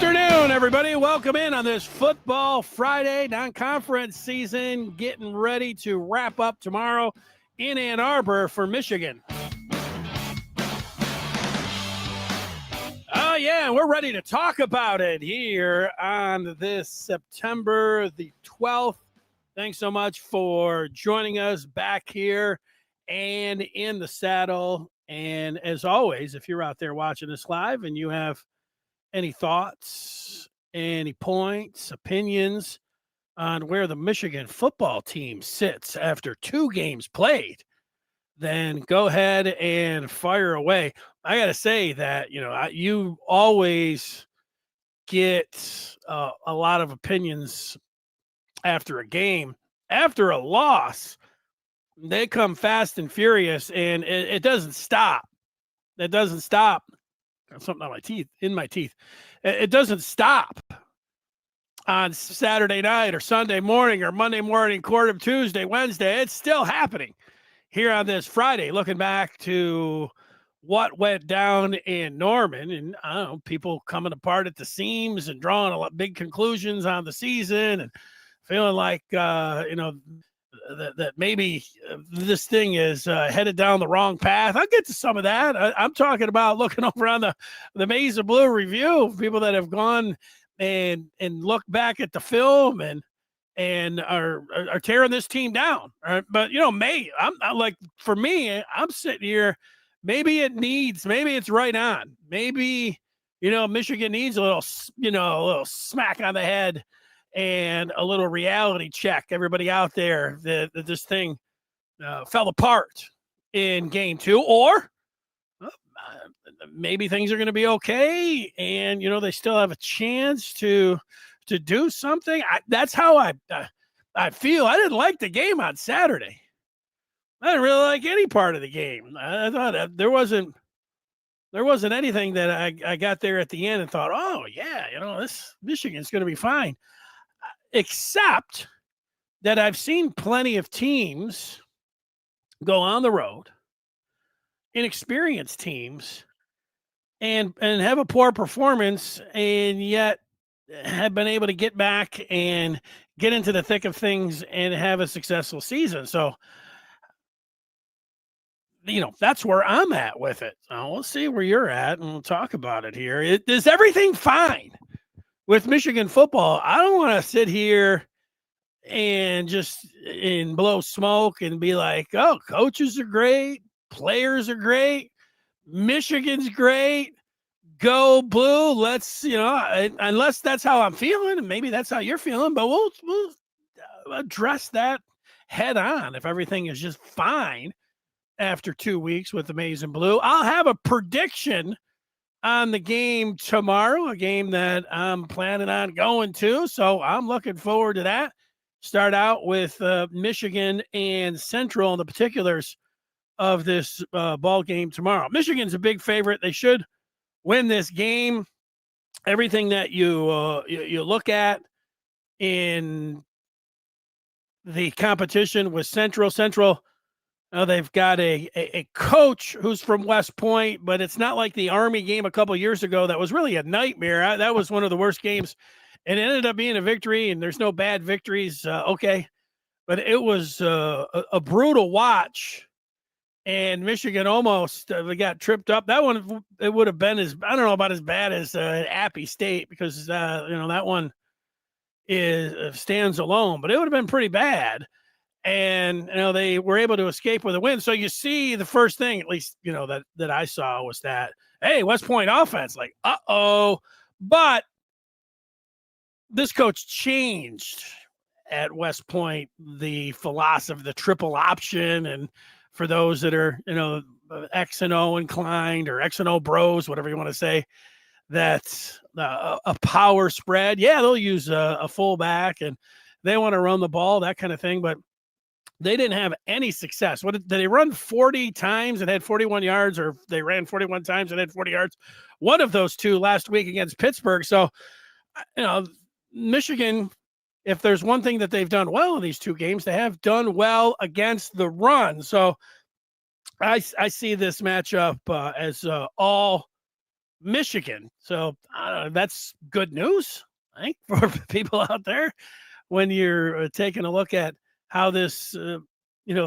afternoon, everybody. Welcome in on this Football Friday non-conference season, getting ready to wrap up tomorrow in Ann Arbor for Michigan. Oh, yeah, we're ready to talk about it here on this September the 12th. Thanks so much for joining us back here and in the saddle. And as always, if you're out there watching us live and you have any thoughts, any points, opinions on where the Michigan football team sits after 2 games played, then go ahead and fire away. I got to say that, you always get a lot of opinions after a game. After a loss, they come fast and furious, and it doesn't stop. It doesn't stop. Something on my teeth, in my teeth. It doesn't stop on Saturday night or Sunday morning or Monday morning, quarter of Tuesday, Wednesday. It's still happening here on this Friday, looking back to what went down in Norman, and I don't know, people coming apart at the seams and drawing a lot big conclusions on the season and feeling like, that maybe this thing is headed down the wrong path. I'll get to some of that. I'm talking about looking over on the Maize and Blue review, people that have gone and looked back at the film and are tearing this team down. Right? But, I'm like, for me, I'm sitting here, maybe it's right on. Maybe, Michigan needs a little smack on the head and a little reality check. Everybody out there, that this thing fell apart in game 2, or maybe things are going to be okay, and they still have a chance to do something. That's how I feel. I didn't like the game on Saturday. I didn't really like any part of the game. I thought there wasn't anything that I got there at the end and thought, oh yeah, this Michigan's going to be fine. Except that I've seen plenty of teams go on the road, inexperienced teams, and have a poor performance, and yet have been able to get back and get into the thick of things and have a successful season. So, that's where I'm at with it. So we'll see where you're at, and we'll talk about it here. Is everything fine with Michigan football? I don't want to sit here and just blow smoke and be like, oh, coaches are great, players are great, Michigan's great, go Blue. Let's, unless that's how I'm feeling, and maybe that's how you're feeling, but we'll address that head on if everything is just fine after 2 weeks with the Maize and Blue. I'll have a prediction on the game tomorrow, a game that I'm planning on going to. So I'm looking forward to that. Start out with Michigan and Central and the particulars of this ball game tomorrow. Michigan's a big favorite. They should win this game. Everything that you look at in the competition with Central, they've got a coach who's from West Point, but it's not like the Army game a couple years ago that was really a nightmare. That was one of the worst games, and it ended up being a victory, and there's no bad victories. Okay. But it was a brutal watch, and Michigan almost got tripped up. That one, it would have been I don't know about as bad as Appy State, because, that one stands alone, but it would have been pretty bad. And, they were able to escape with a win. So you see, the first thing, at least, that I saw was that, hey, West Point offense, like, uh-oh. But this coach changed at West Point the philosophy, the triple option. And for those that are, X and O inclined, or X and O bros, whatever you want to say, that's a power spread. Yeah, they'll use a fullback, and they want to run the ball, that kind of thing. But they didn't have any success. Did they run 40 times and had 41 yards, or they ran 41 times and had 40 yards? One of those two last week against Pittsburgh. So, Michigan, if there's one thing that they've done well in these 2 games, they have done well against the run. So I see this matchup as all Michigan. So that's good news, I think, for people out there when you're taking a look at how this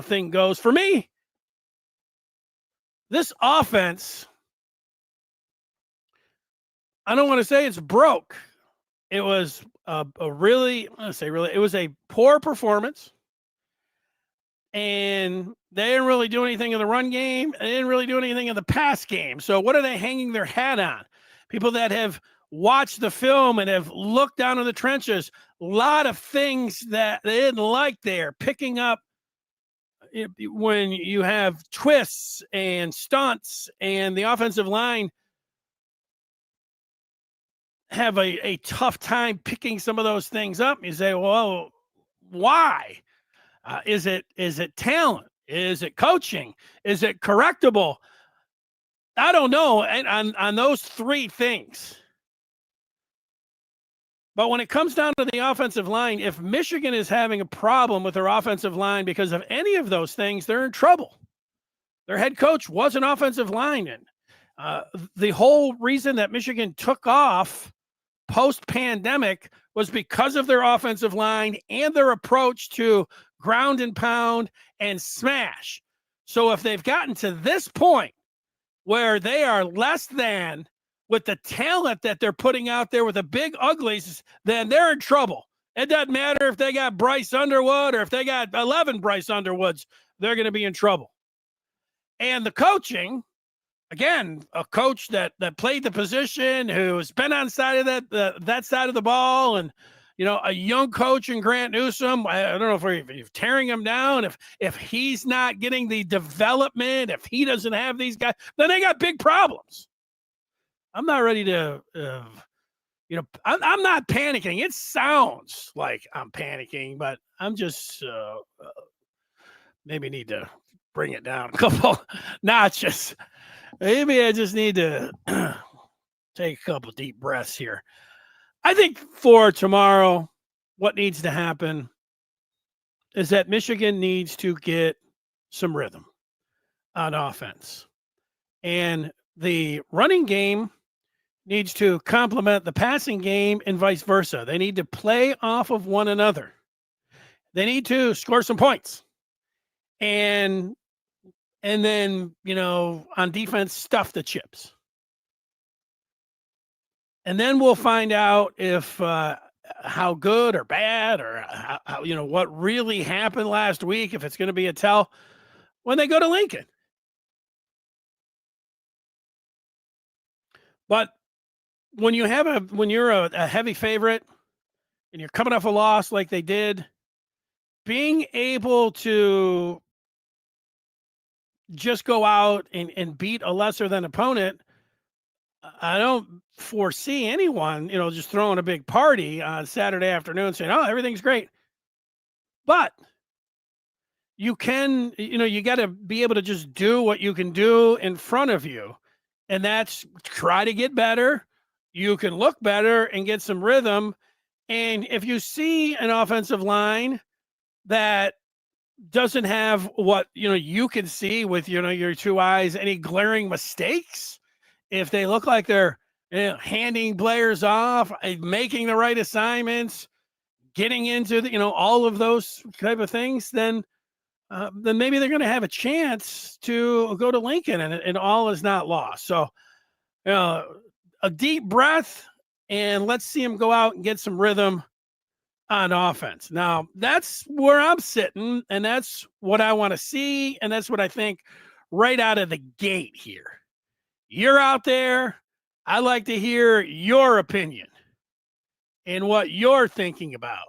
thing goes. For me, this offense, I don't want to say it's broke. It was a really, I say really, it was a poor performance. And they didn't really do anything in the run game. They didn't really do anything in the pass game. So what are they hanging their hat on? People that have watched the film and have looked down in the trenches, a lot of things that they didn't like there, picking up when you have twists and stunts and the offensive line have a tough time picking some of those things up. You say, well, why? Is it talent? Is it coaching? Is it correctable? I don't know. And on those three things. But when it comes down to the offensive line, if Michigan is having a problem with their offensive line because of any of those things, they're in trouble. Their head coach was an offensive lineman. The whole reason that Michigan took off post-pandemic was because of their offensive line and their approach to ground and pound and smash. So if they've gotten to this point where they are less than with the talent that they're putting out there with the big uglies, then they're in trouble. It doesn't matter if they got Bryce Underwood or if they got 11 Bryce Underwoods, they're going to be in trouble. And the coaching, again, a coach that played the position, who's been on side of that side of the ball, and a young coach in Grant Newsome. I don't know if you're tearing him down, if he's not getting the development, if he doesn't have these guys, then they got big problems. I'm not ready to, I'm not panicking. It sounds like I'm panicking, but I'm just maybe need to bring it down a couple notches. Maybe I just need to take a couple deep breaths here. I think for tomorrow, what needs to happen is that Michigan needs to get some rhythm on offense. And the running game needs to complement the passing game and vice versa. They need to play off of one another. They need to score some points. And then, on defense, stuff the chips. And then we'll find out if how good or bad or how, what really happened last week, if it's going to be a tell when they go to Lincoln. But when you're a heavy favorite and you're coming off a loss like they did, being able to just go out and beat a lesser than opponent, I don't foresee anyone, just throwing a big party on Saturday afternoon saying, oh, everything's great. But you can, you got to be able to just do what you can do in front of you. And that's try to get better. You can look better and get some rhythm. And if you see an offensive line that doesn't have what, you can see with, your two eyes, any glaring mistakes, if they look like they're handing players off, making the right assignments, getting into the, all of those type of things, then maybe they're going to have a chance to go to Lincoln and all is not lost. So, a deep breath and let's see them go out and get some rhythm on offense. Now, that's where I'm sitting, and that's what I want to see, and that's what I think right out of the gate here. You're out there. I like to hear your opinion and what you're thinking about.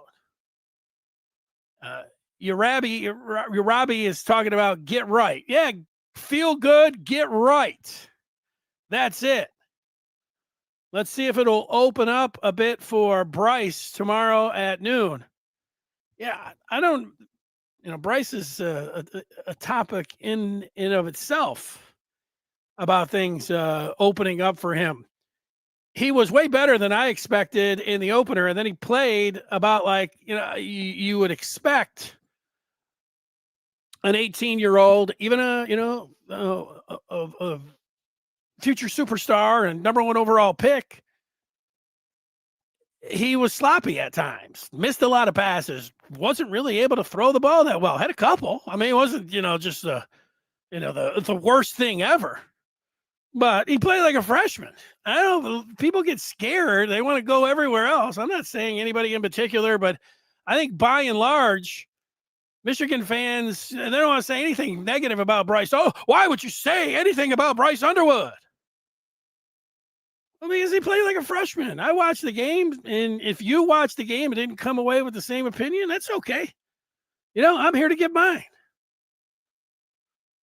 Robbie is talking about get right. Yeah, feel good, get right. That's it. Let's see if it'll open up a bit for Bryce tomorrow at noon. Yeah, I don't, Bryce is a topic in and of itself about things opening up for him. He was way better than I expected in the opener, and then he played about like, you would expect an 18-year-old, even a future superstar and number 1 overall pick, he was sloppy at times, missed a lot of passes, wasn't really able to throw the ball that well. Had a couple. I mean, it wasn't, just the worst thing ever. But he played like a freshman. I don't know. People get scared. They want to go everywhere else. I'm not saying anybody in particular, but I think by and large, Michigan fans, they don't want to say anything negative about Bryce. Oh, why would you say anything about Bryce Underwood? Well, because he played like a freshman. I watched the game, and if you watched the game and didn't come away with the same opinion, that's okay. I'm here to get mine.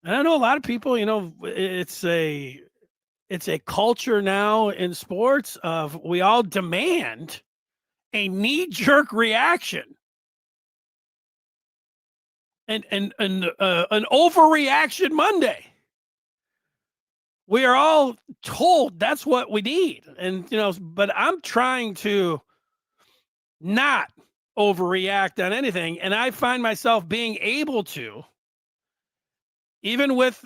And I know a lot of people, it's a culture now in sports of we all demand a knee-jerk reaction and an overreaction Monday. We are all told that's what we need. And, but I'm trying to not overreact on anything. And I find myself being able to, even with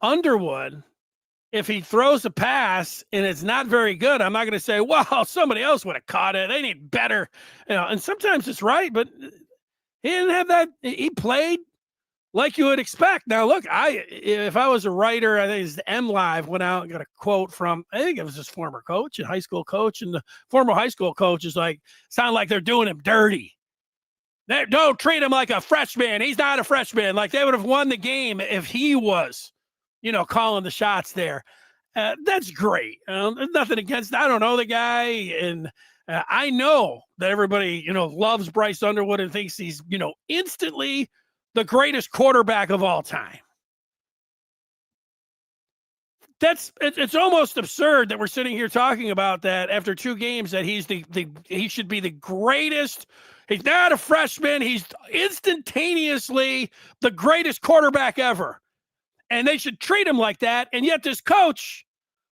Underwood, if he throws a pass and it's not very good, I'm not going to say, well, somebody else would have caught it. They need better. And sometimes it's right, but he didn't have that. He played like you would expect. Now, look, if I was a writer, I think it's M Live went out and got a quote from, I think it was his former coach, a high school coach, and the former high school coach is like, sound like they're doing him dirty. They don't treat him like a freshman. He's not a freshman. Like they would have won the game if he was, calling the shots there. That's great. There's nothing against, I don't know the guy. And I know that everybody, loves Bryce Underwood and thinks he's, instantly the greatest quarterback of all time. It's almost absurd that we're sitting here talking about that after 2 games, that he should be the greatest. He's not a freshman. He's instantaneously the greatest quarterback ever. And they should treat him like that. And yet this coach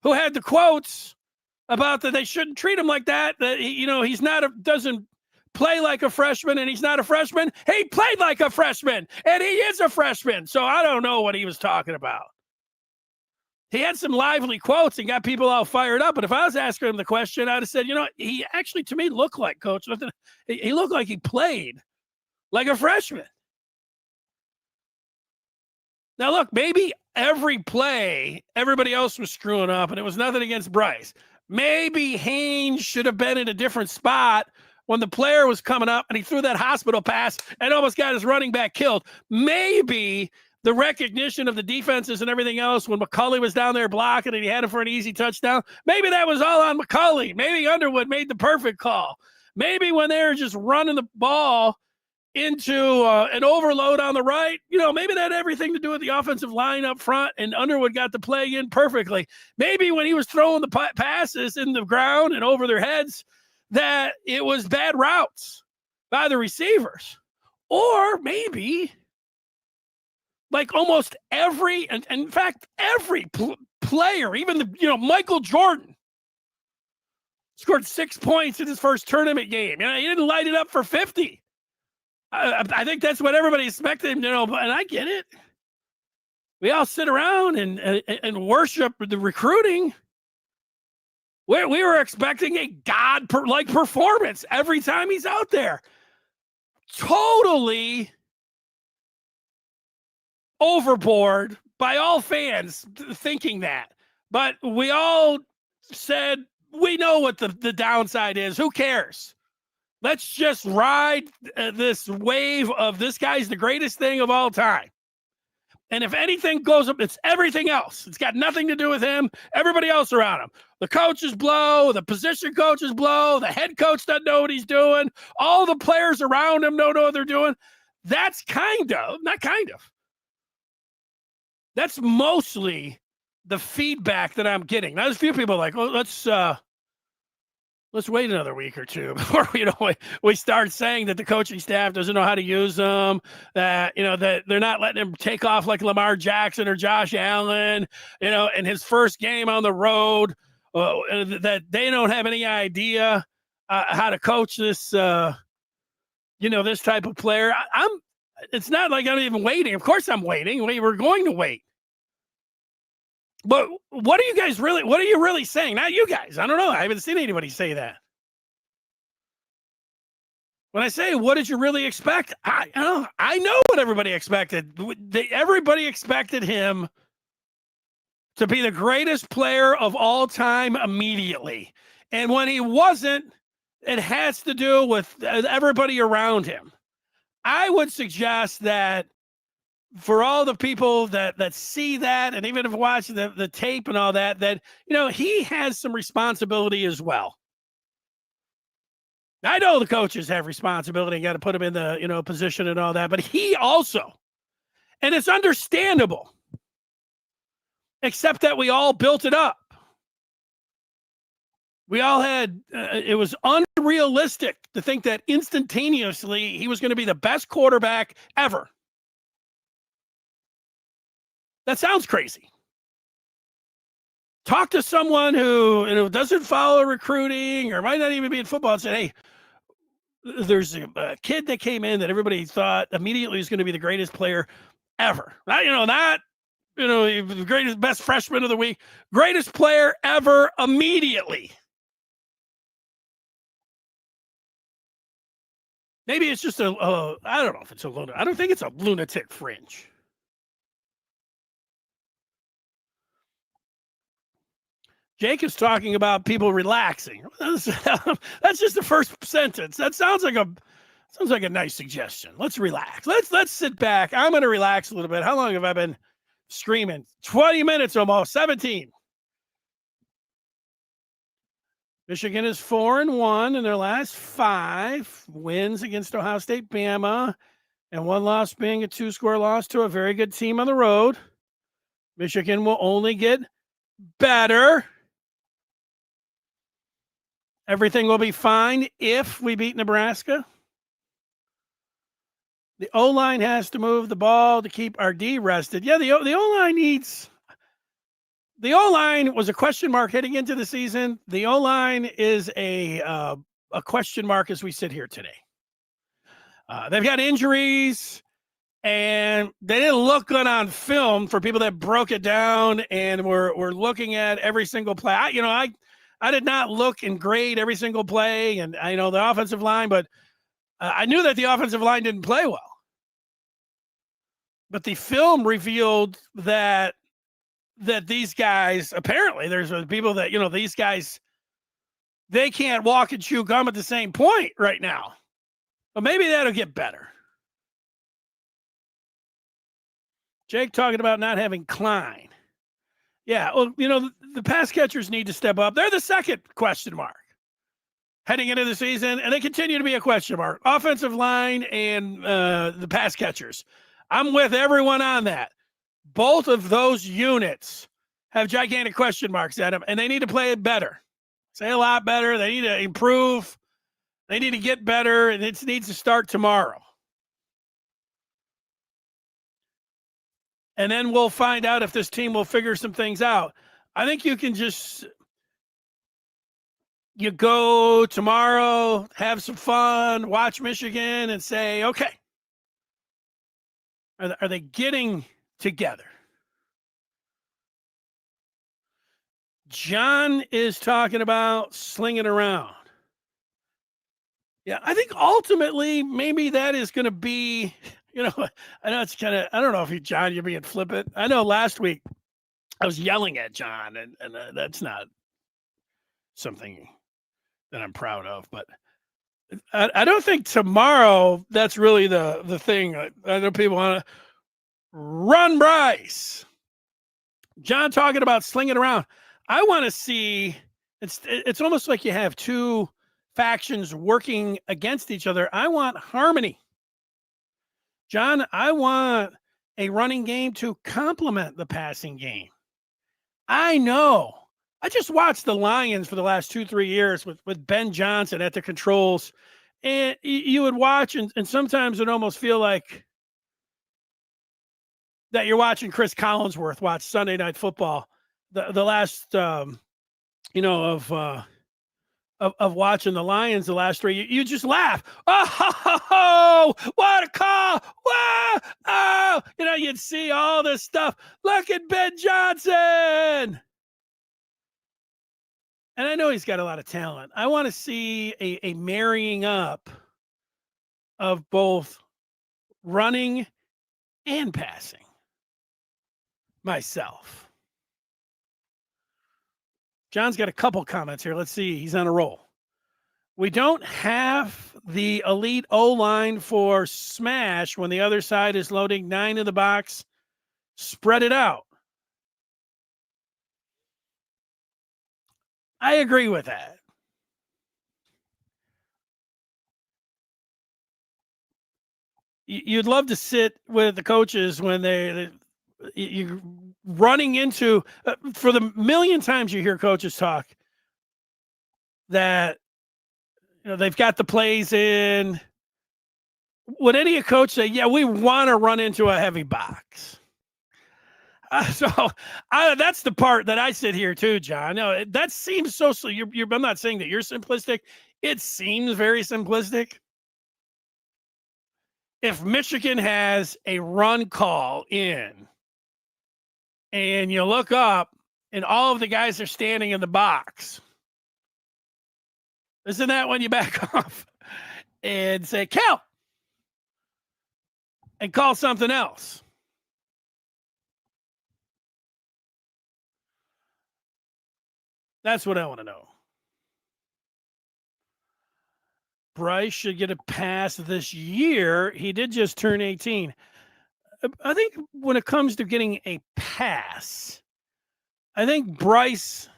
who had the quotes about that they shouldn't treat him like that, he's doesn't play like a freshman and he's not a freshman. He played like a freshman and he is a freshman. So I don't know what he was talking about. He had some lively quotes and got people all fired up. But if I was asking him the question, I'd have said, he actually to me looked like coach. He looked like he played like a freshman. Now, look, maybe every play, everybody else was screwing up, and it was nothing against Bryce. Maybe Haynes should have been in a different spot when the player was coming up and he threw that hospital pass and almost got his running back killed. Maybe the recognition of the defenses and everything else when McCulley was down there blocking and he had him for an easy touchdown, maybe that was all on McCulley. Maybe Underwood made the perfect call. Maybe when they were just running the ball into an overload on the right, maybe that had everything to do with the offensive line up front and Underwood got the play in perfectly. Maybe when he was throwing the passes in the ground and over their heads, that it was bad routes by the receivers. Or maybe like almost every, and in fact, every player, even Michael Jordan scored 6 points in his first tournament game. He didn't light it up for 50. I think that's what everybody expected him to know, and I get it. We all sit around and worship the recruiting. We were expecting a God-like performance every time he's out there. Totally overboard by all fans thinking that. But we all said, we know what the downside is. Who cares? Let's just ride this wave of this guy's the greatest thing of all time. And if anything goes up, it's everything else. It's got nothing to do with him. Everybody else around him. The coaches blow. The position coaches blow. The head coach doesn't know what he's doing. All the players around him don't know what they're doing. That's that's mostly the feedback that I'm getting. Now, there's a few people like, well, let's wait another week or two before we start saying that the coaching staff doesn't know how to use them, that that they're not letting him take off like Lamar Jackson or Josh Allen, in his first game on the road, that they don't have any idea how to coach this, this type of player. It's not like I'm even waiting. Of course I'm waiting. We were going to wait. But what are you really saying? Not you guys. I don't know. I haven't seen anybody say that. When I say, what did you really expect? I know what everybody expected. Everybody expected him to be the greatest player of all time immediately. And when he wasn't, it has to do with everybody around him. I would suggest that for all the people that see that, and even if watch the tape and all that, he has some responsibility as well. I know the coaches have responsibility, got to put him in the position and all that, but he also, and it's understandable, except that we all built it up. We all had, it was unrealistic to think that instantaneously he was going to be the best quarterback ever. That sounds crazy. Talk to someone who doesn't follow recruiting or might not even be in football and say, hey, there's a kid that came in that everybody thought immediately was going to be the greatest player ever. The greatest, best freshman of the week, greatest player ever immediately. Maybe it's just I don't know if it's I don't think it's a lunatic fringe. Jake is talking about people relaxing. That's just the first sentence. That sounds like a nice suggestion. Let's relax. Let's sit back. I'm going to relax a little bit. How long have I been screaming? 20 minutes almost. 17. Michigan is 4-1 in their last 5 wins against Ohio State, Bama, and one loss being a 2-score loss to a very good team on the road. Michigan will only get better. Everything will be fine if we beat Nebraska. The O-line has to move the ball to keep our D rested. Yeah, the O-line needs... The O-line was a question mark heading into the season. The O-line is a question mark as we sit here today. They've got injuries, and they didn't look good on film for people that broke it down and were looking at every single play. I did not look and grade every single play, and I know the offensive line, but I knew that the offensive line didn't play well. But the film revealed that these guys, apparently there's people that, these guys, they can't walk and chew gum at the same point right now. But maybe that'll get better. Jake talking about not having Klein. Yeah, well, the pass catchers need to step up. They're the second question mark heading into the season, and they continue to be a question mark. Offensive line and the pass catchers. I'm with everyone on that. Both of those units have gigantic question marks at them, and they need to play it better. Say a lot better. They need to improve. They need to get better, and it needs to start tomorrow. And then we'll find out if this team will figure some things out. I think you can you go tomorrow, have some fun, watch Michigan, and say, okay, are they getting together? John is talking about slinging around. Yeah, I think ultimately maybe that is going to be, I know it's kind of, I don't know if John, you're being flippant. I know last week I was yelling at John, and that's not something that I'm proud of, but I don't think tomorrow that's really the thing. I know people want to run Bryce. John talking about slinging around. I want to see, it's almost like you have two factions working against each other. I want harmony. John, I want a running game to complement the passing game. I know. I just watched the Lions for the last 2-3 years with Ben Johnson at the controls, and you would watch, and sometimes it almost feel like that you're watching Chris Collinsworth watch Sunday Night Football. The last, of watching the Lions the last 3 years. You just laugh. Oh, what a call. Whoa, oh. You'd see all this stuff. Look at Ben Johnson. And I know he's got a lot of talent. I want to see a marrying up of both running and passing myself. John's got a couple comments here. Let's see. He's on a roll. We don't have the elite O-line for smash when the other side is loading 9 in the box. Spread it out. I agree with that. You'd love to sit with the coaches when you're running into, for the million times you hear coaches talk that they've got the plays in. Would any coach say, yeah, we want to run into a heavy box? That's the part that I sit here too, John. No, that seems so. I'm not saying that you're simplistic. It seems very simplistic. If Michigan has a run call in, and you look up, and all of the guys are standing in the box, isn't that when you back off and say count and call something else? That's what I want to know. Bryce should get a pass this year. He did just turn 18. I think when it comes to getting a pass, I think Bryce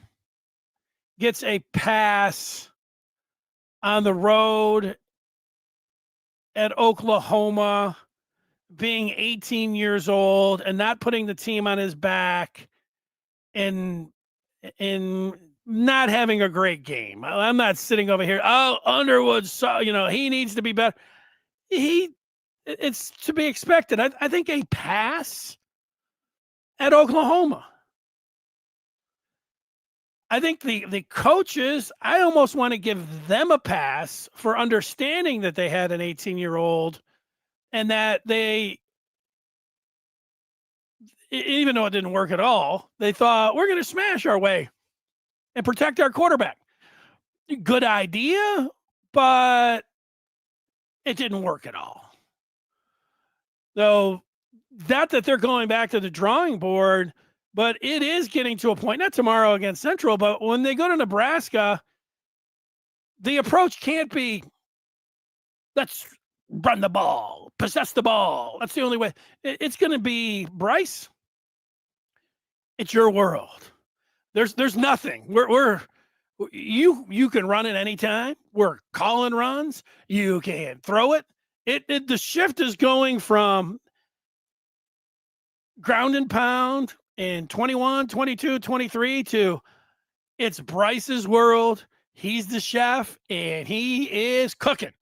gets a pass on the road at Oklahoma, being 18 years old and not putting the team on his back and not having a great game. I'm not sitting over here. Oh, Underwood, he needs to be better. It's to be expected. I think a pass at Oklahoma. I think the coaches, I almost want to give them a pass for understanding that they had an 18-year-old and that they, even though it didn't work at all, they thought we're going to smash our way and protect our quarterback. Good idea, but it didn't work at all. So, not that they're going back to the drawing board, but it is getting to a point, not tomorrow against Central, but when they go to Nebraska, the approach can't be, let's run the ball, possess the ball. That's the only way. It's going to be, Bryce, it's your world. There's nothing. You can run it anytime. We're calling runs. You can throw it. The shift is going from ground and pound in 21, 22, 23 to it's Bryce's world. He's the chef and he is cooking.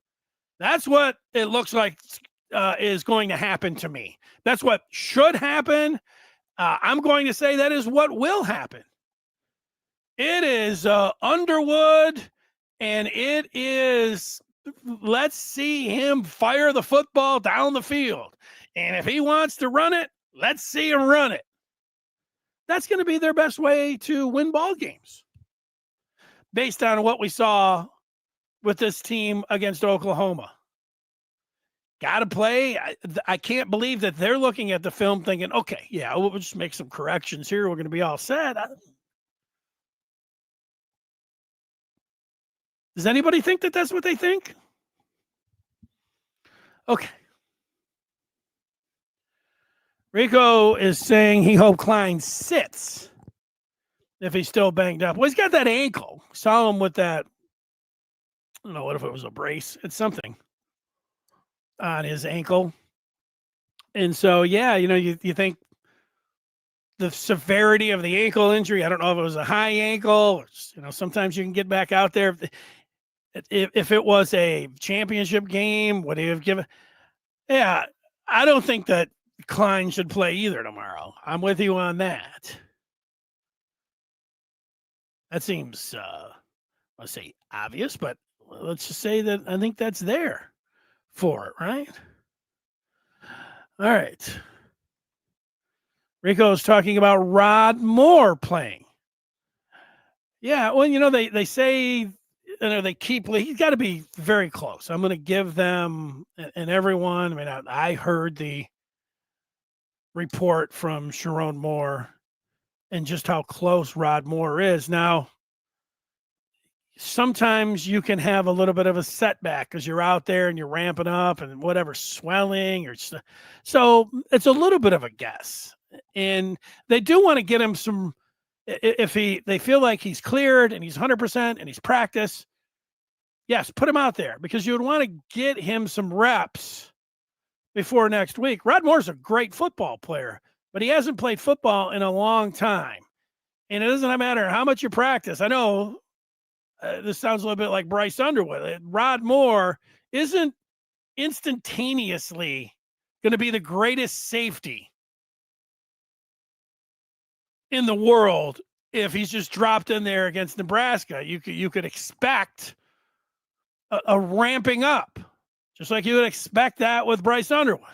That's what it looks like is going to happen to me. That's what should happen. I'm going to say that is what will happen. It is Underwood, and it is, let's see him fire the football down the field. And if he wants to run it, let's see him run it. That's going to be their best way to win ball games based on what we saw with this team against Oklahoma. Got to play. I can't believe that they're looking at the film thinking, okay, yeah, we'll just make some corrections here. We're going to be all set. Does anybody think that that's what they think? Okay. Rico is saying he hopes Klein sits if he's still banged up. Well, he's got that ankle. Saw him with that. I don't know what if it was a brace. It's something on his ankle. And so, yeah, you think the severity of the ankle injury, I don't know if it was a high ankle. Or, sometimes you can get back out there. If it was a championship game, would he have given? Yeah, I don't think that Klein should play either tomorrow. I'm with you on that. That seems, let's say, obvious, but let's just say that I think that's there for it, right? All right. Rico's talking about Rod Moore playing. Yeah, well, they say they keep. He's got to be very close. I'm going to give them and everyone. I mean, I heard the report from Sharon Moore and just how close Rod Moore is. Now, sometimes you can have a little bit of a setback because you're out there and you're ramping up and whatever swelling or so it's a little bit of a guess. And they do want to get him some. If they feel like he's cleared and he's 100% and he's practiced, yes, put him out there because you would want to get him some reps before next week. Rod Moore's a great football player, but he hasn't played football in a long time. And it doesn't matter how much you practice. I know this sounds a little bit like Bryce Underwood. Rod Moore isn't instantaneously going to be the greatest safety in the world if he's just dropped in there against Nebraska. You could expect a ramping up, just like you would expect that with Bryce Underwood.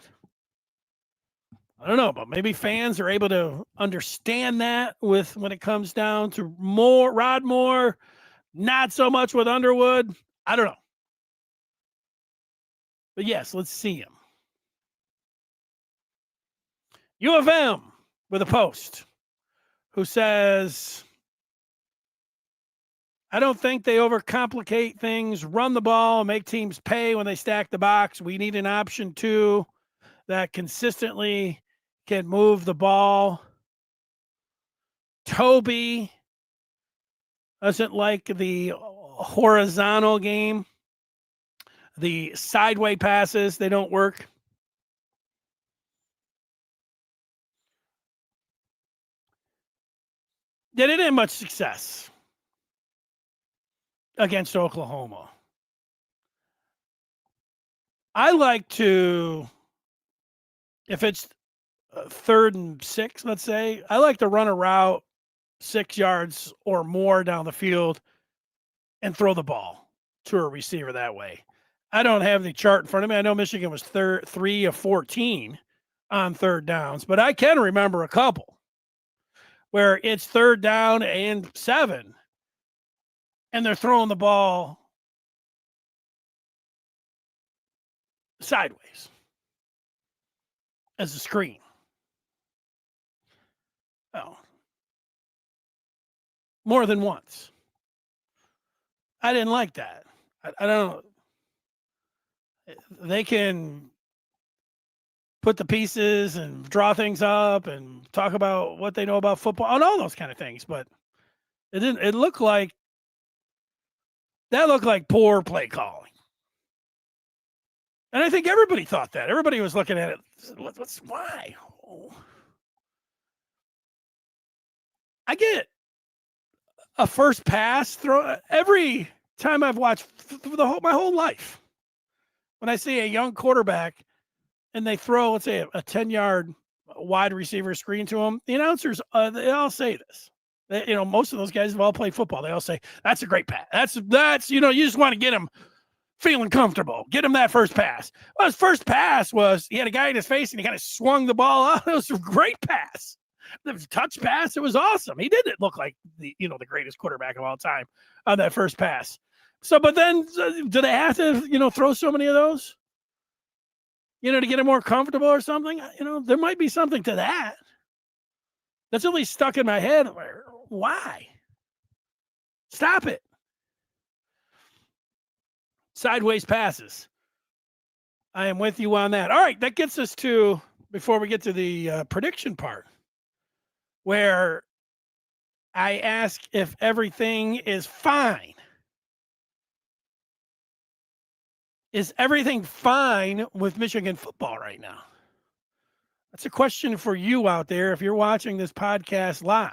I don't know, but maybe fans are able to understand that when it comes down to Rod Moore, not so much with Underwood. I don't know. But yes, let's see him. U of M with a post who says, I don't think they overcomplicate things, run the ball, make teams pay when they stack the box. We need an option 2 that consistently can move the ball. Toby doesn't like the horizontal game. The sideway passes, they don't work. They didn't have much success against Oklahoma. I like to, if it's 3rd and 6, let's say, I like to run a route 6 yards or more down the field and throw the ball to a receiver that way. I don't have the chart in front of me. I know Michigan was 3 of 14 on 3rd downs, but I can remember a couple where it's 3rd down and 7, and they're throwing the ball sideways as a screen. Oh, more than once. I didn't like that. I don't. They can put the pieces and draw things up and talk about what they know about football and all those kind of things, but it didn't. It looked like poor play calling, and I think everybody thought that. Everybody was looking at it. Why? I get a first pass throw every time I've watched my whole life. When I see a young quarterback and they throw, let's say, a 10-yard wide receiver screen to him, the announcers, they all say this. Most of those guys have all played football. They all say, that's a great pass. That's you just want to get him feeling comfortable. Get him that first pass. Well, his first pass was he had a guy in his face and he kind of swung the ball out. It was a great pass. The touch pass, it was awesome. He didn't look like the greatest quarterback of all time on that first pass. So, but then do they have to, throw so many of those, to get him more comfortable or something? There might be something to that. That's at least stuck in my head. Why? Stop it. Sideways passes. I am with you on that. All right, that gets us to, before we get to the prediction part, where I ask if everything is fine. Is everything fine with Michigan football right now? That's a question for you out there if you're watching this podcast live.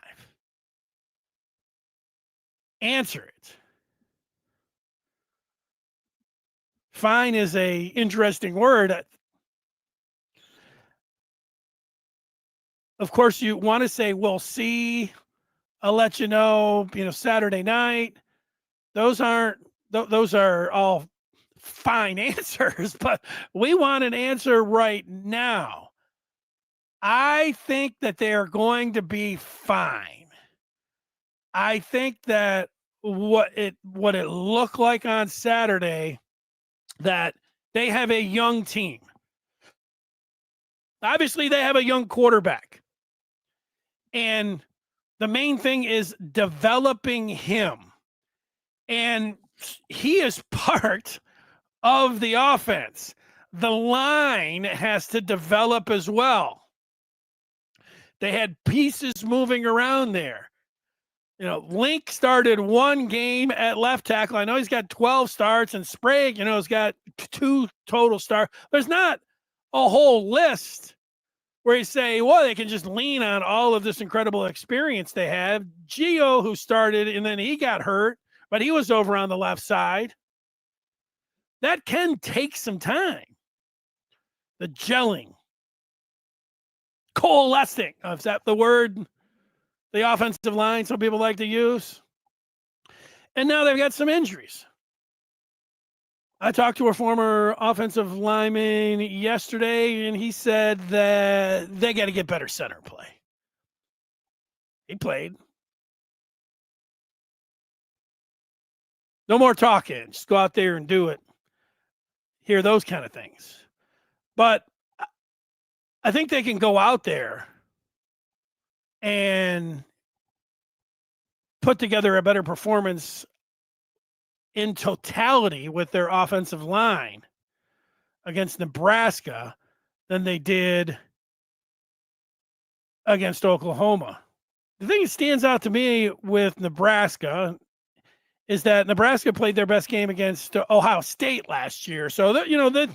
Answer it. Fine is a interesting word. Of course, you want to say, we'll see. I'll let you know, Saturday night. Those aren't those are all fine answers, but we want an answer right now. I think that they are going to be fine. I think that what it looked like on Saturday, that they have a young team. Obviously, they have a young quarterback. And the main thing is developing him. And he is part of the offense. The line has to develop as well. They had pieces moving around there. You know, Link started one game at left tackle. I know he's got 12 starts, and Sprague, you know, has got 2 total starts. There's not a whole list where you say, well, they can just lean on all of this incredible experience they have. Gio, who started, and then he got hurt, but he was over on the left side. That can take some time. The gelling, coalescing, is that the word the offensive line some people like to use? And now they've got some injuries. I talked to a former offensive lineman yesterday, and he said that they got to get better center play. He played. No more talking. Just go out there and do it. Hear those kind of things. But I think they can go out there and put together a better performance in totality with their offensive line against Nebraska than they did against Oklahoma. The thing that stands out to me with Nebraska is that Nebraska played their best game against Ohio State last year. So that, you know, that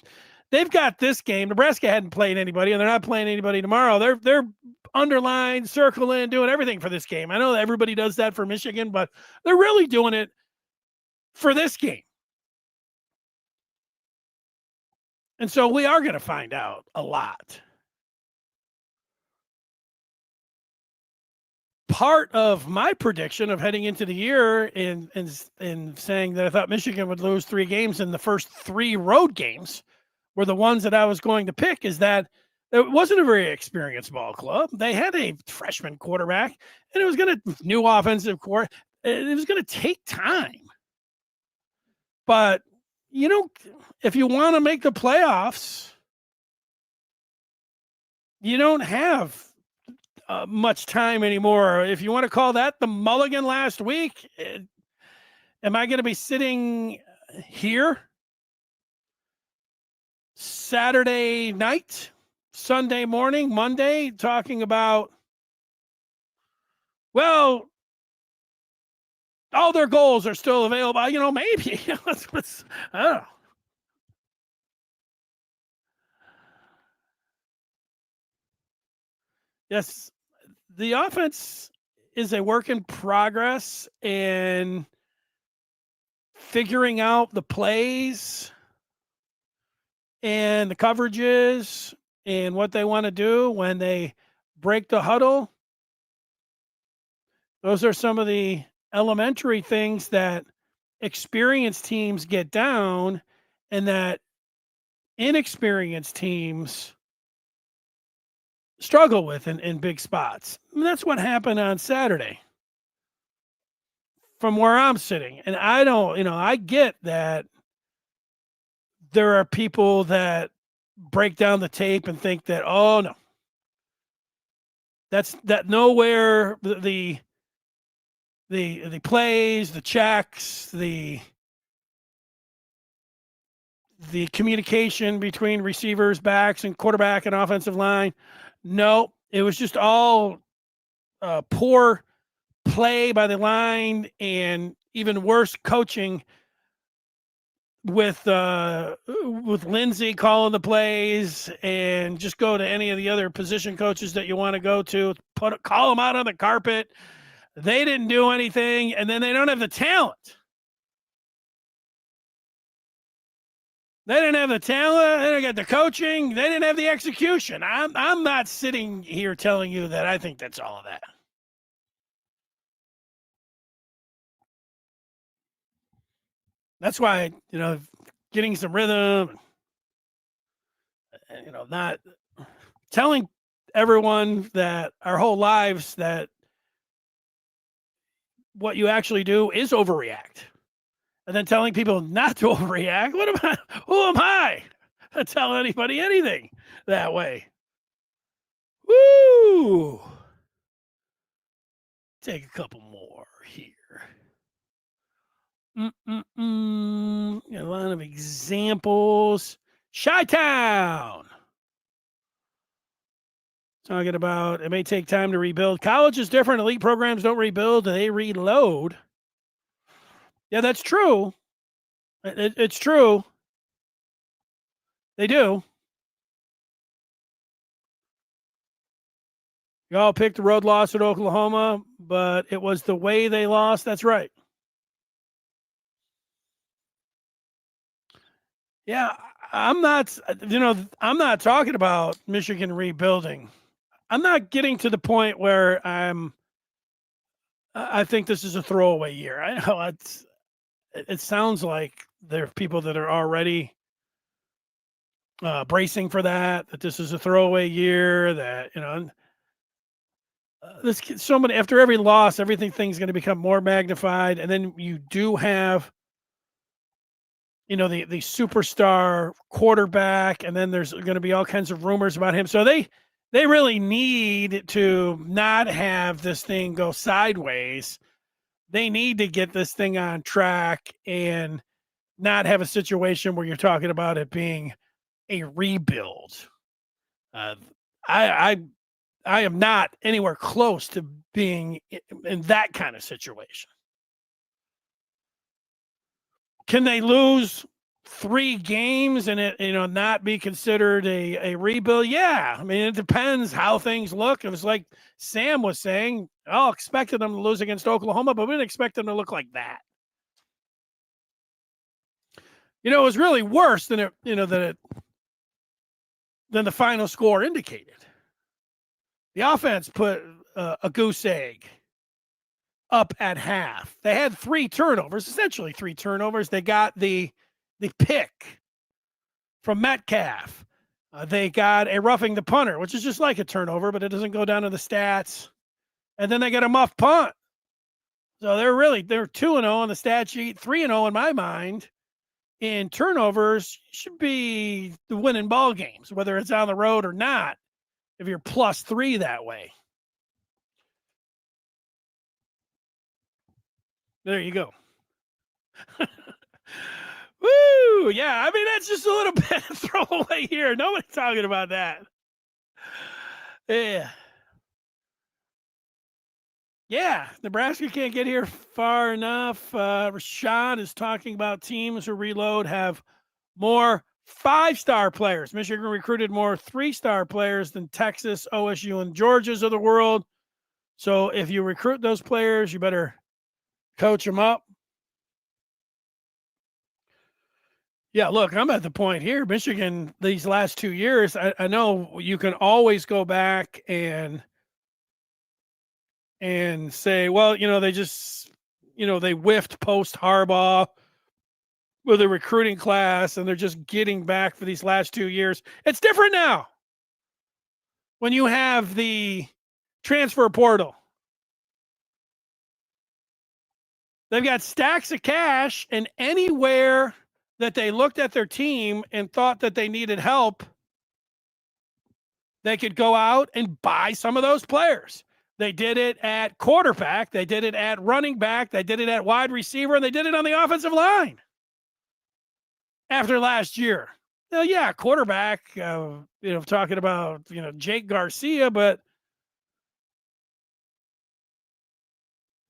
they've got this game. Nebraska hadn't played anybody, and they're not playing anybody tomorrow. They're underlined, circling, doing everything for this game. I know that everybody does that for Michigan, but they're really doing it for this game. And so we are going to find out a lot. Part of my prediction of heading into the year in saying that I thought Michigan would lose 3 games in the first 3 road games were the ones that I was going to pick, is that it wasn't a very experienced ball club. They had a freshman quarterback, and it was going to new offensive core. It was going to take time. But, you know, if you want to make the playoffs, you don't have much time anymore. If you want to call that the mulligan last week, am I going to be sitting here Saturday night, Sunday morning, Monday, talking about, well, all their goals are still available? You know, maybe. I don't know. Yes, the offense is a work in progress, and figuring out the plays and the coverages and what they want to do when they break the huddle. Those are some of the elementary things that experienced teams get down and that inexperienced teams struggle with in big spots. And that's what happened on Saturday from where I'm sitting. And I don't, you know, I get that there are people that break down the tape and think that, oh no, that's that nowhere the plays, the checks, the communication between receivers, backs, and quarterback and offensive line. No, it was just all poor play by the line, and even worse coaching with Lindsey calling the plays. And just go to any of the other position coaches that you want to go to, call them out on the carpet. They didn't do anything, and then they don't have the talent. They didn't have the talent. They didn't get the coaching. They didn't have the execution. I'm not sitting here telling you that I think that's all of that. That's why, getting some rhythm, not telling everyone that our whole lives that what you actually do is overreact. And then telling people not to overreact. What am I? Who am I to tell anybody anything that way? Woo! Take a couple more here. A lot of examples. Chi-Town. Talking about it may take time to rebuild. College is different. Elite programs don't rebuild, they reload. Yeah, that's true. It's true. They do. You all picked the road loss at Oklahoma, but it was the way they lost. That's right. Yeah, I'm not, I'm not talking about Michigan rebuilding. I'm not getting to the point where I think this is a throwaway year. I know it sounds like there are people that are already bracing for that this is a throwaway year, that, this so many, after every loss, everything's going to become more magnified. And then you do have, the superstar quarterback, and then there's going to be all kinds of rumors about him. So they really need to not have this thing go sideways. They need to get this thing on track and not have a situation where you're talking about it being a rebuild. I am not anywhere close to being in that kind of situation. Can they lose 3 games and it, not be considered a rebuild? Yeah. I mean, it depends how things look. It was like Sam was saying, I expected them to lose against Oklahoma, but we didn't expect them to look like that. It was really worse than than the final score indicated. The offense put a goose egg up at half. They had 3 turnovers, essentially 3 turnovers. They got the pick from Metcalf. They got a roughing the punter, which is just like a turnover, but it doesn't go down to the stats. And then they got a muff punt. So they're 2-0 on the stat sheet, 3-0 in my mind. In turnovers, should be the winning ball games, whether it's on the road or not, if you're +3 that way. There you go. Woo! Yeah, I mean, that's just a little bit of throwaway here. Nobody's talking about that. Yeah. Yeah, Nebraska can't get here far enough. Rashad is talking about teams who reload have more 5-star players. Michigan recruited more 3-star players than Texas, OSU, and Georgia's of the world. So if you recruit those players, you better coach them up. Yeah, look, I'm at the point here. Michigan, these last 2 years, I know you can always go back and say, well, they just, they whiffed post Harbaugh with a recruiting class, and they're just getting back for these last 2 years. It's different now when you have the transfer portal. They've got stacks of cash, and anywhere that they looked at their team and thought that they needed help, they could go out and buy some of those players. They did it at quarterback. They did it at running back. They did it at wide receiver, and they did it on the offensive line after last year. Now, yeah, quarterback, talking about, Jake Garcia, but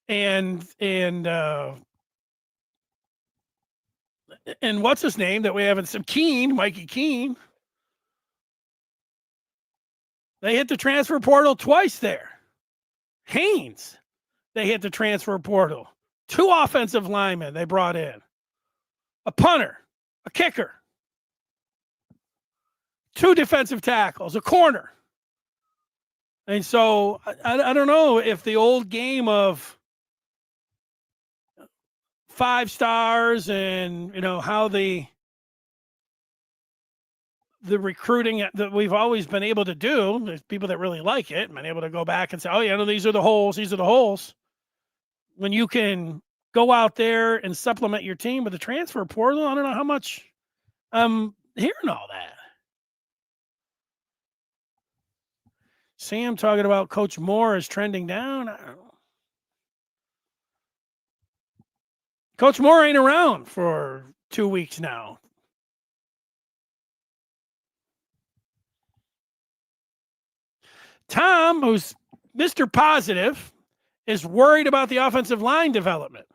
and what's his name that we haven't seen? Mikey Keene. They hit the transfer portal twice there. Haynes, they hit the transfer portal. 2 offensive linemen they brought in. A punter, a kicker, 2 defensive tackles, a corner. And so I don't know if the old game of 5 stars and, how the recruiting that we've always been able to do. There's people that really like it and been able to go back and say, oh, yeah, no, these are the holes. These are the holes. When you can go out there and supplement your team with a transfer portal, I don't know how much I'm hearing all that. Sam talking about Coach Moore is trending down. I don't know. Coach Moore ain't around for 2 weeks now. Tom, who's Mr. Positive, is worried about the offensive line development.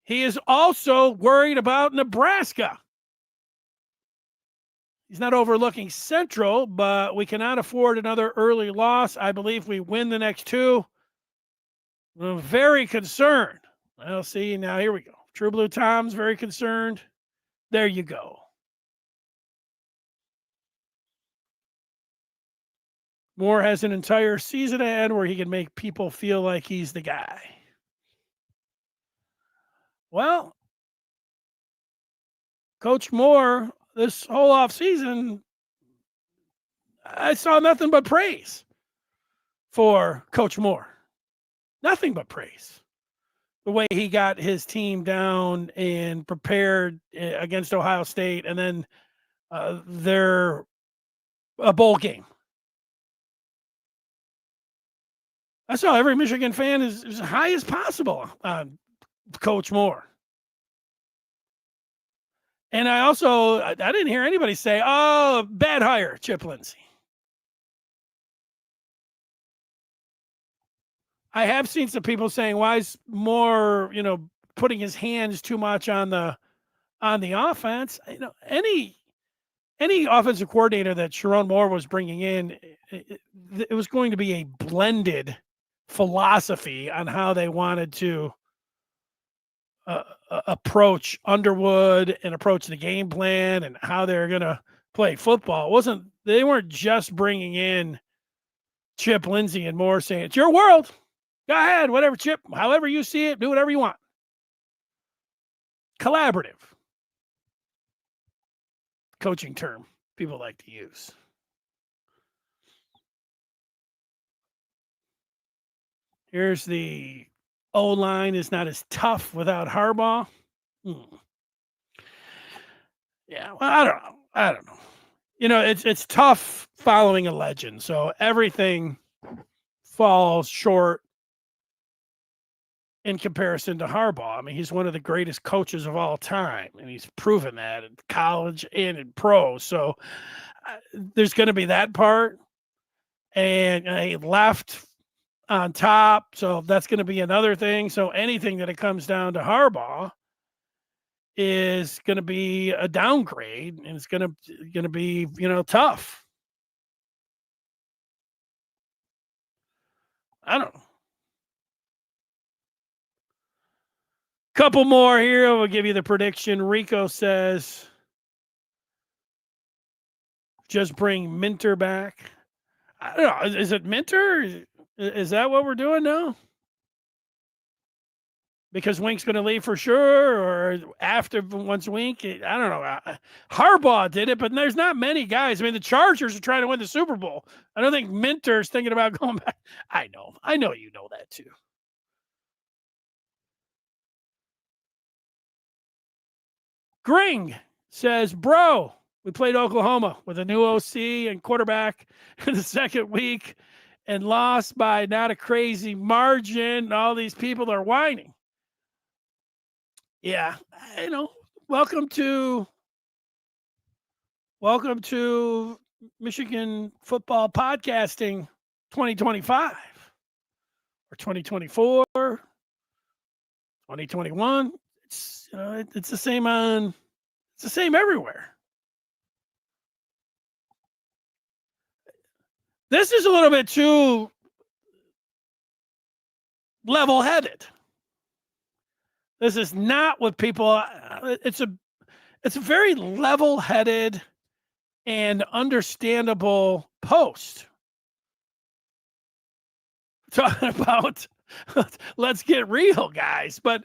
He is also worried about Nebraska. He's not overlooking Central, but we cannot afford another early loss. I believe we win the next 2. I'm very concerned. Well, see, now here we go. True Blue Tom's very concerned. There you go. Moore has an entire season ahead where he can make people feel like he's the guy. Well, Coach Moore, this whole offseason, I saw nothing but praise for Coach Moore. Nothing but praise. The way he got his team down and prepared against Ohio State, and then their a bowl game. I saw every Michigan fan is as high as possible on Coach Moore. And I didn't hear anybody say, oh, bad hire, Chip Lindsey. I have seen some people saying, why is Moore, putting his hands too much on the offense? Any offensive coordinator that Sharon Moore was bringing in, it was going to be a blended philosophy on how they wanted to approach Underwood and approach the game plan and how they're going to play football. They weren't just bringing in Chip Lindsey and Moore saying, it's your world. Go ahead, whatever, Chip, however you see it, do whatever you want. Collaborative. Coaching term people like to use. Here's the O-line is not as tough without Harbaugh. Yeah, well, I don't know. It's tough following a legend, so everything falls short in comparison to Harbaugh. I mean, he's one of the greatest coaches of all time, and he's proven that in college and in pro. So there's going to be that part, and he left on top, so that's going to be another thing. So anything that it comes down to Harbaugh is going to be a downgrade, and it's going to be tough. I don't know. Couple more here. We'll give you the prediction. Rico says, just bring Minter back. I don't know. Is it Minter? Is that what we're doing now? Because Wink's going to leave for sure, or after once Wink? I don't know. Harbaugh did it, but there's not many guys. I mean, the Chargers are trying to win the Super Bowl. I don't think Minter's thinking about going back. I know you know that too. Gring says, bro, we played Oklahoma with a new OC and quarterback in the second week and lost by not a crazy margin. All these people are whining. Yeah, welcome to Michigan football podcasting 2025 or 2024, 2021. It's the same it's the same everywhere. This is a little bit too level-headed. This is not what people. It's a very level-headed and understandable post. Talking about let's get real, guys. But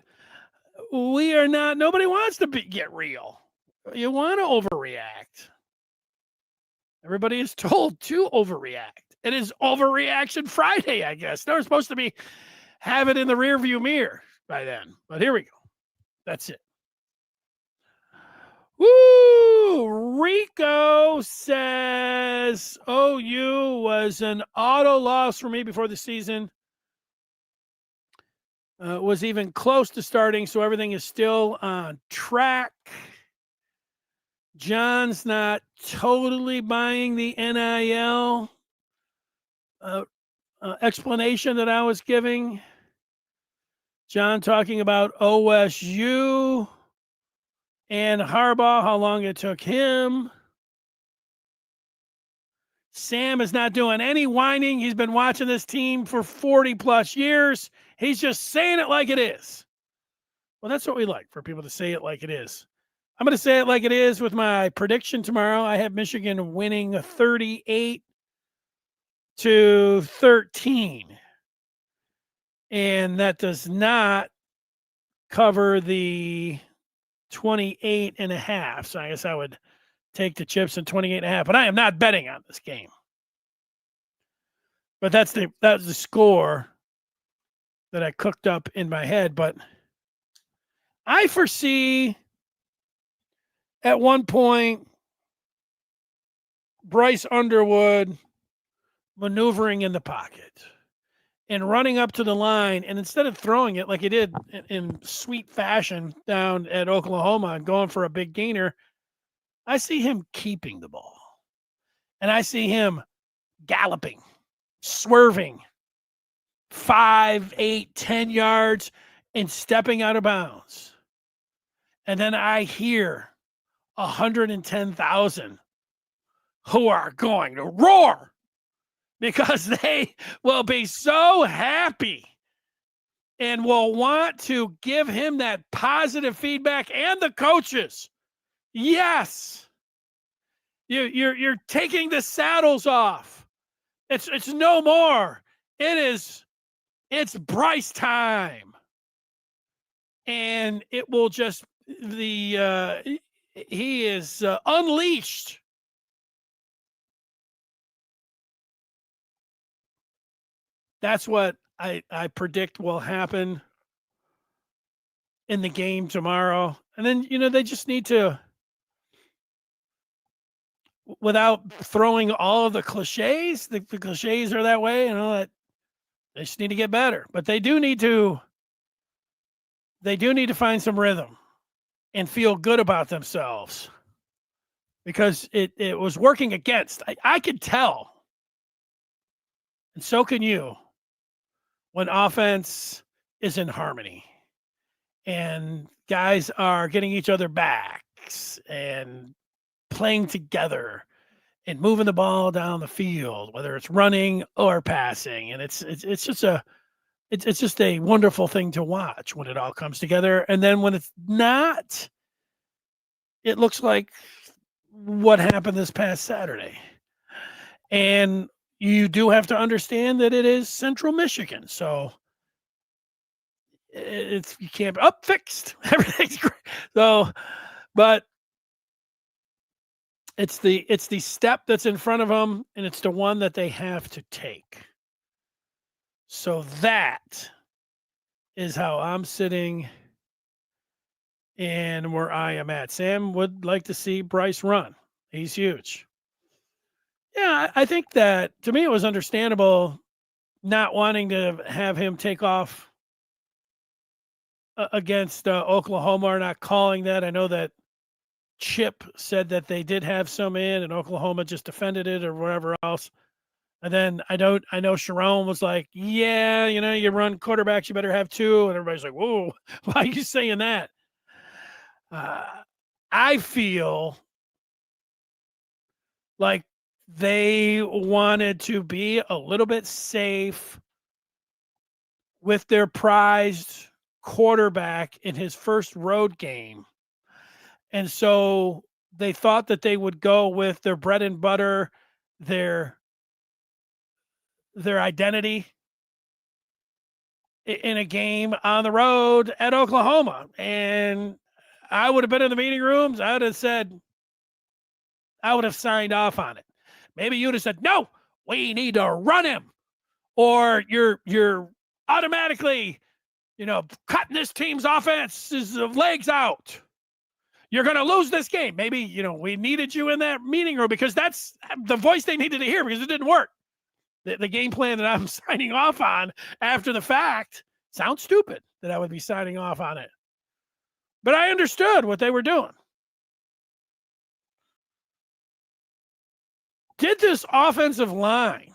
we are not. Nobody wants to get real. You want to overreact. Everybody is told to overreact. It is Overreaction Friday, I guess. They're supposed to have it in the rearview mirror by then. But here we go. That's it. Woo! Rico says OU was an auto loss for me before the season. Was even close to starting, so everything is still on track. John's not totally buying the NIL explanation that I was giving. John talking about OSU and Harbaugh, how long it took him. Sam is not doing any whining. He's been watching this team for 40 plus years. He's just saying it like it is. Well, that's what we like, for people to say it like it is. I'm going to say it like it is with my prediction tomorrow. I have Michigan winning 38-13. And that does not cover the 28.5. So I guess I would take the chips in 28.5. But I am not betting on this game. But that's the score that I cooked up in my head. But I foresee at one point Bryce Underwood maneuvering in the pocket and running up to the line, and instead of throwing it like he did in sweet fashion down at Oklahoma and going for a big gainer, I see him keeping the ball. And I see him galloping, swerving 5, 8, 10 yards and stepping out of bounds. And then I hear 110,000 who are going to roar because they will be so happy and will want to give him that positive feedback, and the coaches. Yes, you're taking the saddles off. It's no more. It's Bryce time, and it will just he is unleashed. That's what I predict will happen in the game tomorrow. And then, they just need to, without throwing all of the cliches, the cliches are that way, that they just need to get better. But they do need to find some rhythm and feel good about themselves, because it was working against. I could tell, and so can you, when offense is in harmony and guys are getting each other backs and playing together and moving the ball down the field, whether it's running or passing. And it's just a wonderful thing to watch when it all comes together. And then when it's not, it looks like what happened this past Saturday. And you do have to understand that it is Central Michigan. So you can't be fixed. Everything's great. So, but it's the step that's in front of them, and it's the one that they have to take. So that is how I'm sitting and where I am at. Sam would like to see Bryce run. He's huge. Yeah, I think that, to me, it was understandable not wanting to have him take off against Oklahoma, or not calling that. I know that Chip said that they did have some in, and Oklahoma just defended it or whatever else. And then I know Sharon was like, yeah, you run quarterbacks, you better have two. And everybody's like, whoa, why are you saying that? I feel like they wanted to be a little bit safe with their prized quarterback in his first road game. And so they thought that they would go with their bread and butter, their identity, in a game on the road at Oklahoma. And I would have been in the meeting rooms. I would have said, I would have signed off on it. Maybe you'd have said, no, we need to run him. Or you're automatically, cutting this team's offense's legs out. You're going to lose this game. Maybe, we needed you in that meeting room because that's the voice they needed to hear because it didn't work. The game plan that I'm signing off on after the fact sounds stupid that I would be signing off on it. But I understood what they were doing. Did this offensive line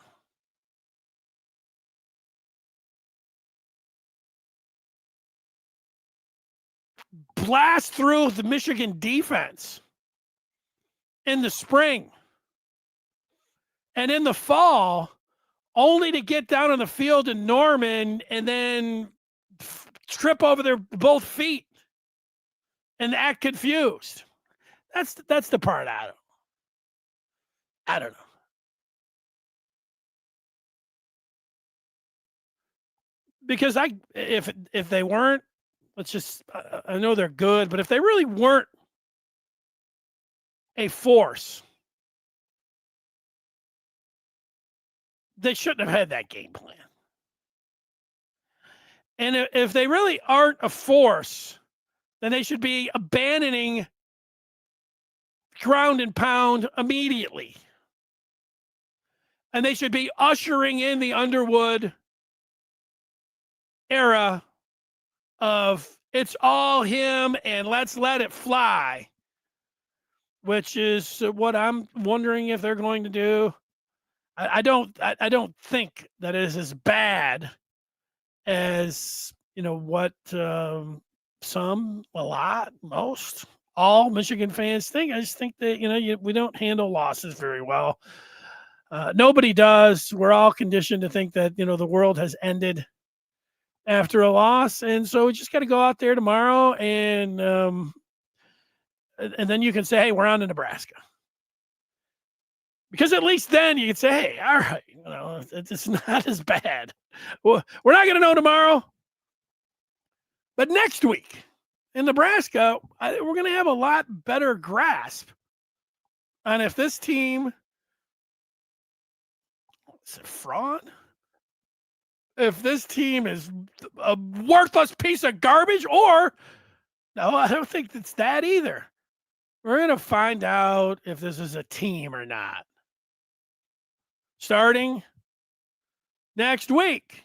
blast through the Michigan defense in the spring and in the fall, only to get down on the field in Norman and then trip over their both feet and act confused? That's the part I don't know. Because if they weren't, I know they're good, but if they really weren't a force, they shouldn't have had that game plan. And if they really aren't a force, then they should be abandoning ground and pound immediately. And they should be ushering in the Underwood era of it's all him and let's let it fly, which is what I'm wondering if they're going to do. I don't think that is as bad as what some, a lot, most, all Michigan fans think. I just think that we don't handle losses very well. Nobody does. We're all conditioned to think that the world has ended after a loss, and so we just got to go out there tomorrow and then you can say, hey, we're on to Nebraska. Because at least then you can say, hey, all right, it's not as bad. Well, we're not going to know tomorrow. But next week in Nebraska, we're going to have a lot better grasp on if this team is a fraud, if this team is a worthless piece of garbage, or no, I don't think it's that either. We're going to find out if this is a team or not. Starting next week.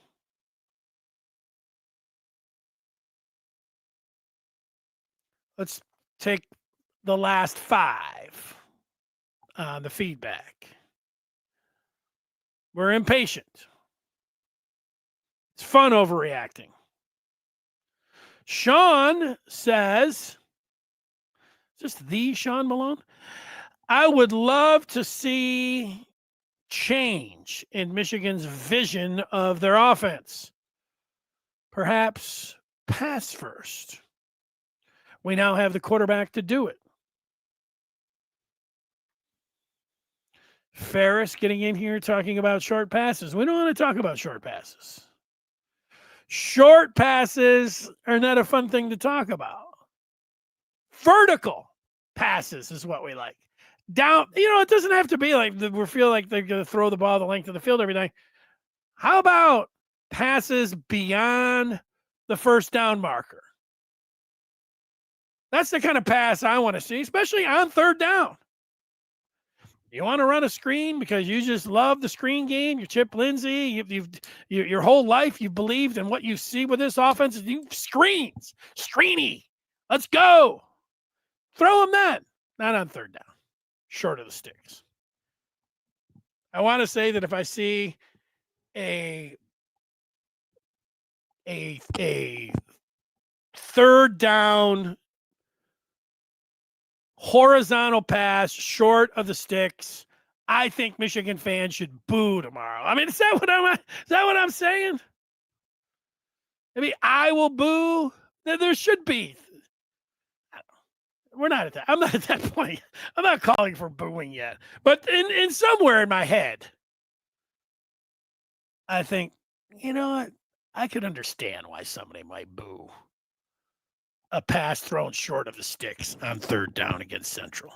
Let's take the last 5 on the feedback. We're impatient. It's fun overreacting. Sean says, just the Sean Malone, I would love to see change in Michigan's vision of their offense. Perhaps pass first. We now have the quarterback to do it. Ferris getting in here talking about short passes. We don't want to talk about short passes. Short passes are not a fun thing to talk about. Vertical passes is what we like. Down, it doesn't have to be like we feel like they're going to throw the ball the length of the field every night. How about passes beyond the first down marker? That's the kind of pass I want to see, especially on third down. You want to run a screen because you just love the screen game. You're Chip Lindsey. Your whole life you've believed in what you see with this offense. You screens, screeny. Let's go. Throw them then. Not on third down. Short of the sticks. I want to say that if I see a third down horizontal pass short of the sticks, I think Michigan fans should boo tomorrow. I mean, is that what I'm saying? Maybe I will boo. There should be. We're not at that. I'm not at that point. I'm not calling for booing yet. But in somewhere in my head, I think, you know what? I could understand why somebody might boo a pass thrown short of the sticks on 3rd down against Central.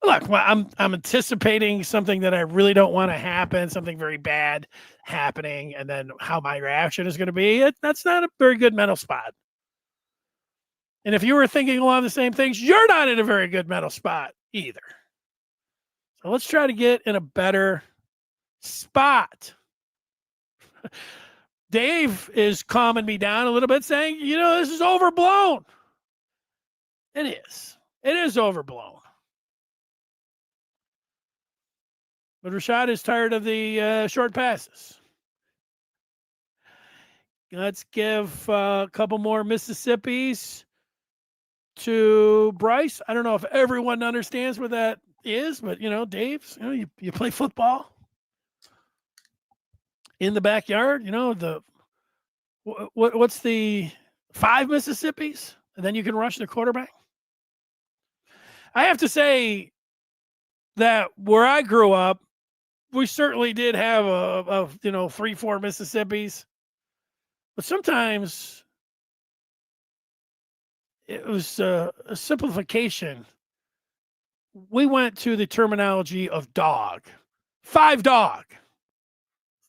Look, I'm anticipating something that I really don't want to happen, something very bad happening, and then how my reaction is going to be. That's not a very good mental spot. And if you were thinking along the same things, you're not in a very good mental spot either. So let's try to get in a better spot. Dave is calming me down a little bit, saying, this is overblown. It is. It is overblown. But Rashad is tired of the short passes. Let's give a couple more Mississippis to Bryce. I don't know if everyone understands what that is, but, Dave, you play football in the backyard. What's the 5 Mississippis? And then you can rush the quarterback. I have to say that where I grew up, we certainly did have a 3-4 Mississippis, but sometimes it was a simplification. We went to the terminology of dog, 5 dog.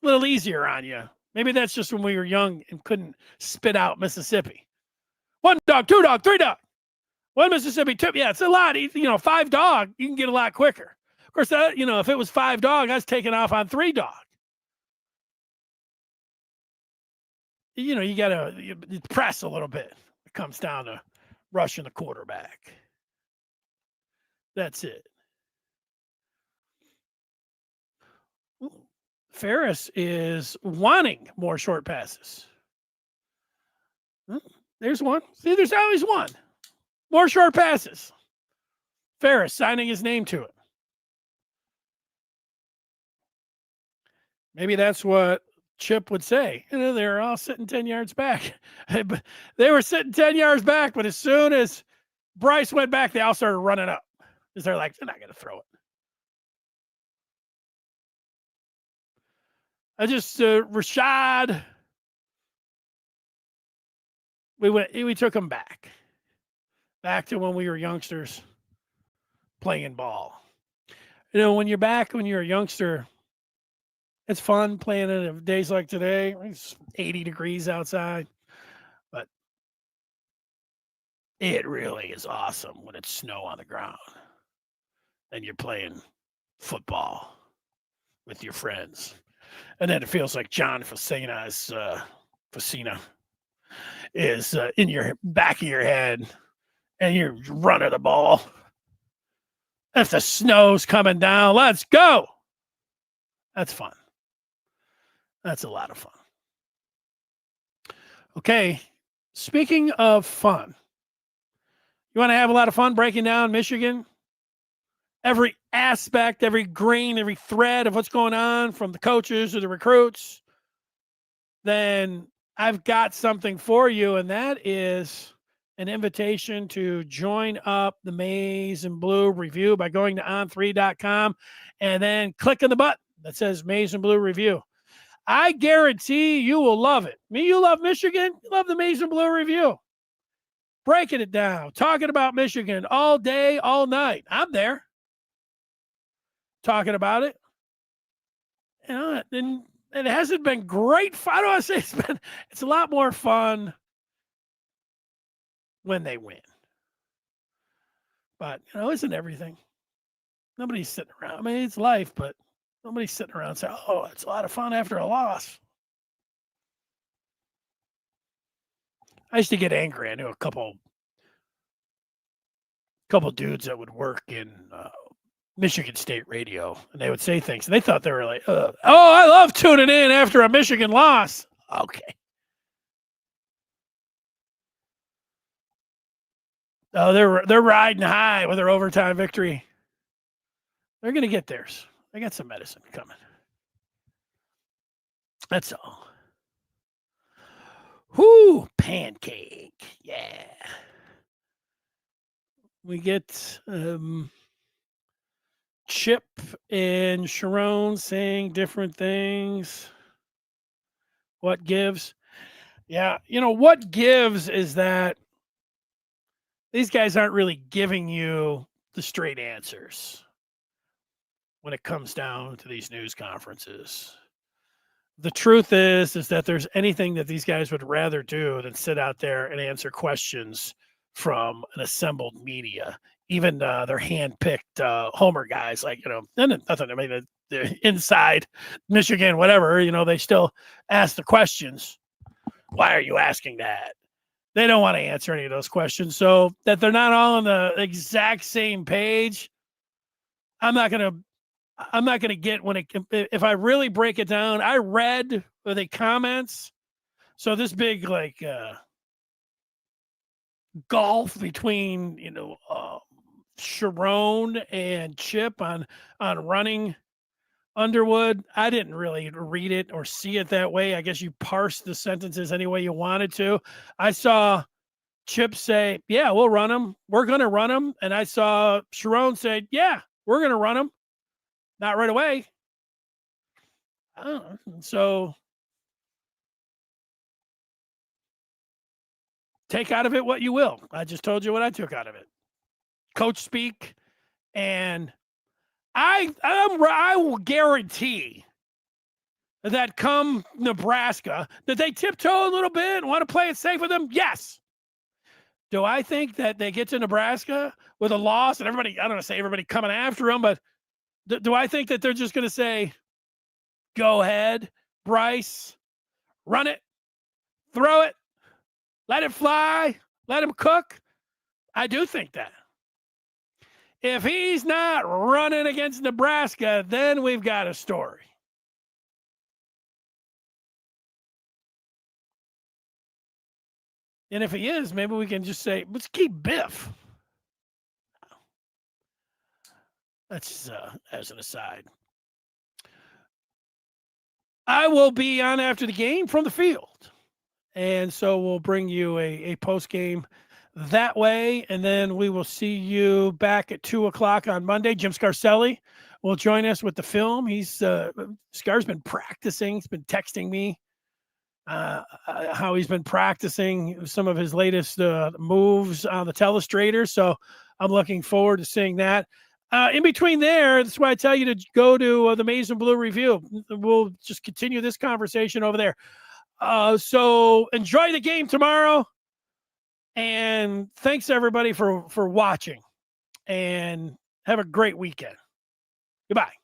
A little easier on you. Maybe that's just when we were young and couldn't spit out Mississippi. 1 dog, 2 dog, 3 dog. 1 Mississippi, 2. Yeah, it's a lot. 5 dog, you can get a lot quicker. Of course, if it was 5 dog, I was taking off on 3 dog. You got to press a little bit. It comes down to rushing the quarterback. That's it. Ferris is wanting more short passes. There's one. See, there's always one. More short passes. Ferris signing his name to it. Maybe that's what Chip would say. They were all sitting 10 yards back. They were sitting 10 yards back, but as soon as Bryce went back, they all started running up. Because they're like, they're not going to throw it. Rashad, we took him back to when we were youngsters playing ball. When you're a youngster, it's fun playing in days like today. It's 80 degrees outside, but it really is awesome when it's snow on the ground and you're playing football with your friends. And then it feels like John Facina is in your back of your head and you're running the ball. If the snow's coming down, let's go. That's fun. That's a lot of fun. Okay, speaking of fun, you want to have a lot of fun breaking down Michigan? Every aspect, every grain, every thread of what's going on from the coaches to the recruits, then I've got something for you, and that is an invitation to join up the Maize and Blue Review by going to on3.com and then clicking the button that says Maize and Blue Review. I guarantee you will love it. You love Michigan, you love the Maize and Blue Review. Breaking it down, talking about Michigan all day, all night. I'm there talking about it. And it hasn't been great fun. I don't want to say it's a lot more fun when they win. But, isn't everything? Nobody's sitting around. I mean, it's life, but nobody's sitting around saying, oh, it's a lot of fun after a loss. I used to get angry. I knew a couple dudes that would work in Michigan State radio, and they would say things, and they thought they were like, oh, I love tuning in after a Michigan loss. Okay. Oh, they're riding high with their overtime victory. They're going to get theirs. They got some medicine coming. That's all. Whoo, pancake. Yeah. We get Chip and Sharon saying different things. What gives? Yeah. What gives is that these guys aren't really giving you the straight answers when it comes down to these news conferences. The truth is that there's anything that these guys would rather do than sit out there and answer questions from an assembled media, even their hand-picked Homer guys, like, nothing. I mean, they're inside Michigan, whatever, they still ask the questions. Why are you asking that? They don't want to answer any of those questions. So that they're not all on the exact same page, I'm not going to get if I really break it down. I read the comments. So this big gulf between Sharon and Chip on running Underwood. I didn't really read it or see it that way. I guess you parse the sentences any way you wanted to. I saw Chip say, "Yeah, we'll run them. We're going to run them," and I saw Sharon say, "Yeah, we're going to run them. Not right away." So take out of it what you will. I just told you what I took out of it. Coach speak, and I will guarantee that come Nebraska that they tiptoe a little bit and want to play it safe with them. Yes. Do I think that they get to Nebraska with a loss and everybody, I don't want to say everybody coming after them, but do I think that they're just going to say, "Go ahead, Bryce, run it, throw it, let it fly, let him cook"? I do think that. If he's not running against Nebraska, then we've got a story. And if he is, maybe we can just say, let's keep Biff. That's as an aside. I will be on after the game from the field. And so we'll bring you a post game that way. And then we will see you back at 2:00 on Monday. Jim Scarcelli will join us with the film. Scar's been practicing. He's been texting me how he's been practicing some of his latest moves on the telestrator. So I'm looking forward to seeing that. In between there, that's why I tell you to go to the Maize and Blue Review. We'll just continue this conversation over there. So enjoy the game tomorrow. And thanks everybody for watching. And have a great weekend. Goodbye.